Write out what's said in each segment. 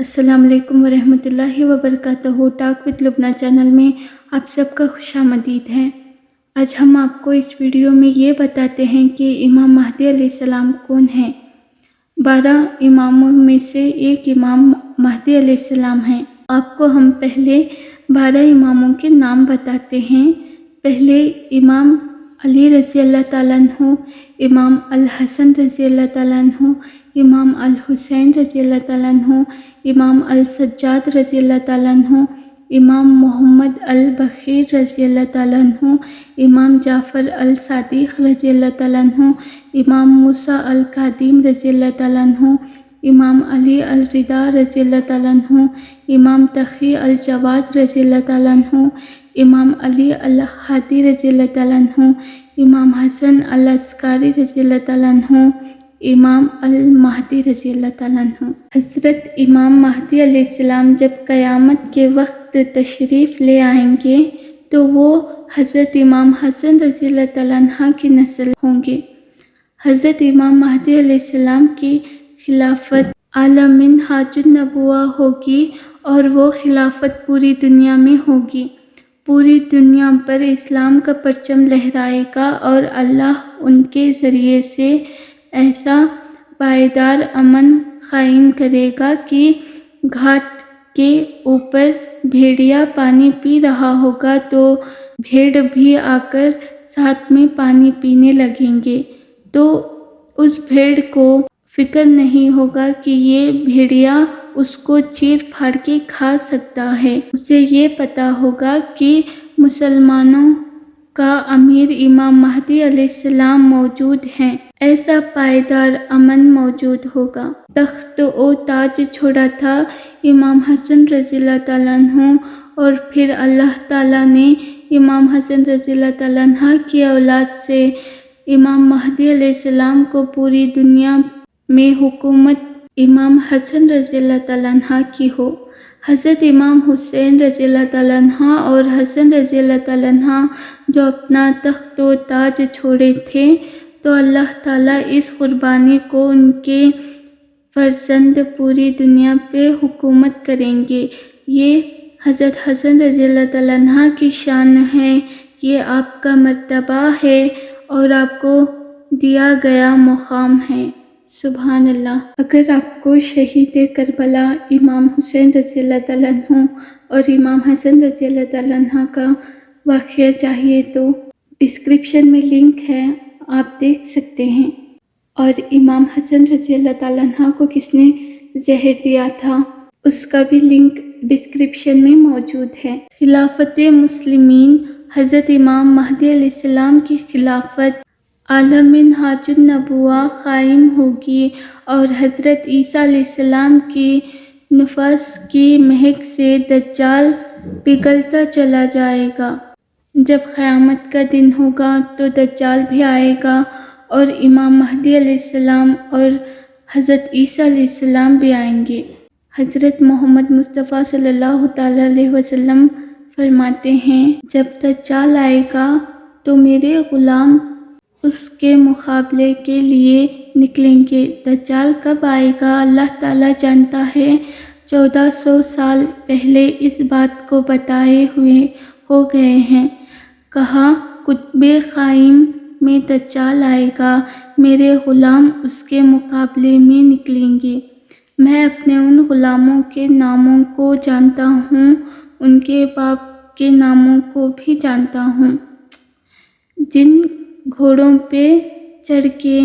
السلام علیکم ورحمۃ اللہ وبرکاتہ۔ ٹاک وتھ لبنہ چینل میں آپ سب کا خوش آمدید ہے۔ آج ہم آپ کو اس ویڈیو میں یہ بتاتے ہیں کہ امام مہدی علیہ السلام کون ہیں۔ 12 اماموں میں سے ایک امام مہدی علیہ السلام ہیں۔ آپ کو ہم پہلے 12 اماموں کے نام بتاتے ہیں۔ پہلے امام علی رضی اللہ تعالیٰ عنہ، امام الحسن رضی اللہ تعالیٰ عنہ، امام الحسین رضی اللہ تعالیٰ عنہ، امام السجاد رضی اللہ تعالیٰ عنہ، امام محمد البقیر رضی اللہ تعالیٰ عنہ، امام جعفر الصادق رضی اللہ تعالیٰ عنہ، امام موسیٰ الکاظم رضی اللہ تعالیٰ عنہ، امام علی الرضا رضی اللہ تعالیٰ عنہ، امام تقی الجواد رضی اللہ تعالیٰ عنہ، امام علی الہادی رضی اللہ تعالیٰ عنہ، امام حسن العسکری رضی اللہ تعالیٰ عنہ، امام المہدی رضی اللہ تعالیٰ عنہ۔ حضرت امام مہدی علیہ السلام جب قیامت کے وقت تشریف لے آئیں گے تو وہ حضرت امام حسن رضی اللہ تعالیٰ عنہ کی نسل ہوں گے۔ حضرت امام مہدی علیہ السلام کی خلافت اعلی منہاج النبوہ ہوگی اور وہ خلافت پوری دنیا میں ہوگی۔ پوری دنیا پر اسلام کا پرچم لہرائے گا اور اللہ ان کے ذریعے سے ایسا پائیدار امن قائم کرے گا کہ گھاٹ کے اوپر بھیڑیا پانی پی رہا ہوگا تو بھیڑ بھی آ کر ساتھ میں پانی پینے لگیں گے، تو اس بھیڑ کو فکر نہیں ہوگا کہ یہ بھیڑیا اس کو چیر پھاڑ کے کھا سکتا ہے۔ اسے یہ پتہ ہوگا کہ مسلمانوں کا امیر امام مہدی علیہ السلام موجود ہیں، ایسا پائیدار امن موجود ہوگا۔ تخت و تاج چھوڑا تھا امام حسن رضی اللہ تعالیٰ عنہ، اور پھر اللہ تعالیٰ نے امام حسن رضی اللہ تعالیٰ عنہ کی اولاد سے امام مہدی علیہ السلام کو پوری دنیا میں حکومت امام حسن رضی اللہ تعالیٰ عنہ کی ہو۔ حضرت امام حسین رضی اللہ تعالیٰ عنہ اور حسن رضی اللہ تعالیٰ عنہ جو اپنا تخت و تاج چھوڑے تھے، تو اللہ تعالیٰ اس قربانی کو ان کے فرزند پوری دنیا پہ حکومت کریں گے۔ یہ حضرت حسن رضی اللہ تعالیٰ عنہ کی شان ہے، یہ آپ کا مرتبہ ہے اور آپ کو دیا گیا مقام ہے۔ سبحان اللہ۔ اگر آپ کو شہید کربلا امام حسین رضی اللہ تعالیٰ عنہ اور امام حسن رضی اللہ تعالیٰ عنہ کا واقعہ چاہیے تو ڈسکرپشن میں لنک ہے، آپ دیکھ سکتے ہیں۔ اور امام حسن رضی اللہ تعالیٰ عنہ کو کس نے زہر دیا تھا اس کا بھی لنک ڈسکرپشن میں موجود ہے۔ خلافت مسلمین، حضرت امام مہدی علیہ السلام کی خلافت اعلی منہاج النبوہ قائم ہوگی اور حضرت عیسیٰ علیہ السلام کی نفس کی مہک سے دجال پگھلتا چلا جائے گا۔ جب قیامت کا دن ہوگا تو دجال بھی آئے گا اور امام مہدی علیہ السلام اور حضرت عیسیٰ علیہ السلام بھی آئیں گے۔ حضرت محمد مصطفیٰ صلی اللہ تعالیٰ علیہ وسلم فرماتے ہیں، جب دجال آئے گا تو میرے غلام اس کے مقابلے کے لیے نکلیں گے۔ دجال کب آئے گا اللہ تعالیٰ جانتا ہے۔ 1400 سال پہلے اس بات کو بتائے ہوئے ہو گئے ہیں۔ کہا قطب قائم میں دجال آئے گا، میرے غلام اس کے مقابلے میں نکلیں گے۔ میں اپنے ان غلاموں کے ناموں کو جانتا ہوں، ان کے باپ کے ناموں کو بھی جانتا ہوں۔ جن گھوڑوں پہ چڑھ کے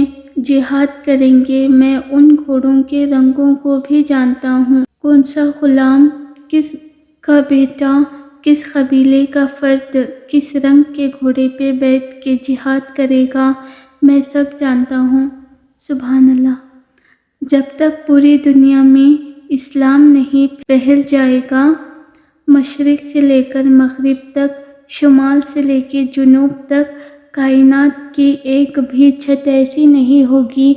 جہاد کریں گے میں ان گھوڑوں کے رنگوں کو بھی جانتا ہوں۔ کون سا غلام، کس کا بیٹا، کس قبیلے کا فرد کس رنگ کے گھوڑے پہ بیٹھ کے جہاد کرے گا میں سب جانتا ہوں۔ سبحان اللہ۔ جب تک پوری دنیا میں اسلام نہیں پھیل جائے گا، مشرق سے لے کر مغرب تک، شمال سے لے کے جنوب تک، کائنات کی ایک بھی چھت ایسی نہیں ہوگی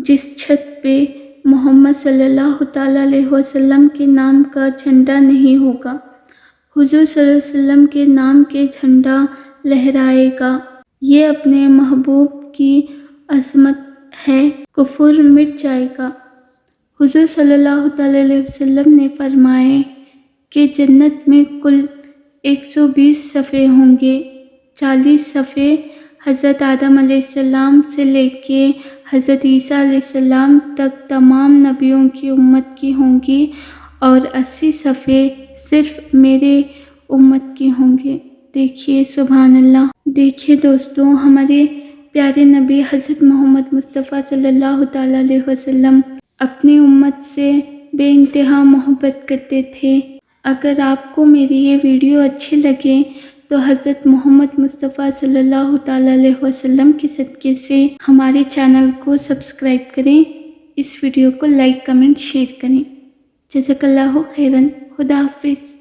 جس چھت پہ محمد صلی اللہ تعالیٰ علیہ وسلم کے نام کا جھنڈا نہیں ہوگا۔ حضور صلی اللہ علیہ وسلم کے نام کے جھنڈا لہرائے گا۔ یہ اپنے محبوب کی عظمت ہے، کفر مٹ جائے گا۔ حضور صلی اللہ تعالی علیہ وسلم نے فرمائے کہ جنت میں کل 120 صفحے ہوں گے۔ 40 صفحے حضرت آدم علیہ السلام سے لے کے حضرت عیسیٰ علیہ السلام تک تمام نبیوں کی امت کی ہوں گی، اور 80 صفحے صرف میرے امت کی ہوں گے۔ دیکھیے سبحان اللہ۔ دیکھیے دوستوں، ہمارے پیارے نبی حضرت محمد مصطفیٰ صلی اللہ تعالیٰ علیہ وسلم اپنی امت سے بے انتہا محبت کرتے تھے۔ اگر آپ کو میری یہ ویڈیو اچھی لگے تو حضرت محمد مصطفیٰ صلی اللہ تعالیٰ علیہ وسلم کے صدقے سے ہمارے چینل کو سبسکرائب کریں، اس ویڈیو کو لائک، کمنٹ، شیئر کریں۔ جزاک اللہ خیراً۔ خدا حافظ۔